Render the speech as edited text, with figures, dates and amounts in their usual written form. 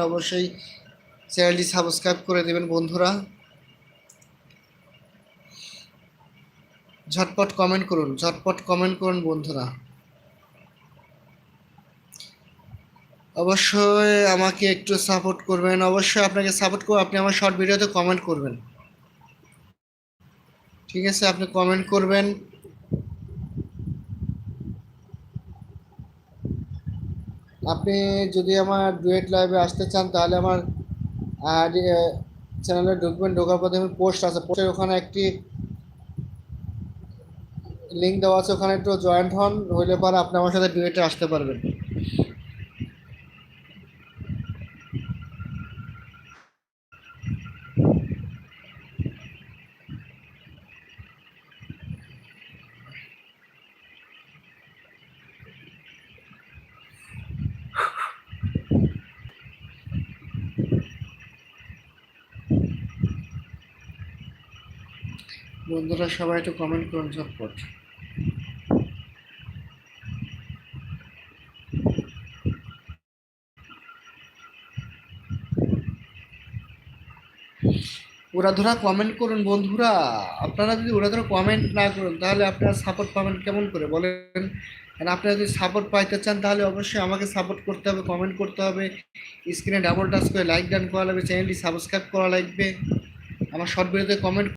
অবশ্যই চ্যানেলটি সাবস্ক্রাইব করে দেবেন বন্ধুরা। ঝটপট কমেন্ট করুন বন্ধুরা। অবশ্যই আমাকে একটু সাপোর্ট করবেন, অবশ্যই আপনাকে সাপোর্ট করবো। আপনি আমার শর্ট ভিডিওতে কমেন্ট করবেন, ঠিক আছে? আপনি কমেন্ট করবেন। আপনি যদি আমার ডুয়েট লাইভে আসতে চান তাহলে আমার চ্যানেলে ঢুকবেন, ঢোকার পর দেখবেন পোস্ট আছে, পোস্টের ওখানে একটি লিঙ্ক দেওয়া আছে, ওখানে একটু জয়েন্ট হন, হইলে পরে আপনি আমার সাথে ডুয়েটে আসতে পারবেন। বন্ধুরা সবাই একটু কমেন্ট করুন ঝটপট। উড়াধরা কমেন্ট করুন বন্ধুরা। আপনারা যদি উড়াধরা কমেন্ট না করুন তাহলে আপনারা সাপোর্ট পাবেন কেমন করে বলেন? আর আপনারা যদি সাপোর্ট পাইতে চান তাহলে অবশ্যই আমাকে সাপোর্ট করতে হবে, কমেন্ট করতে হবে, স্ক্রিনে ডাবল টাচ করে লাইক ডান করা লাগবে, চ্যানেলটি সাবস্ক্রাইব করা লাগবে, আমার শর্ট ভিডিওতে কমেন্ট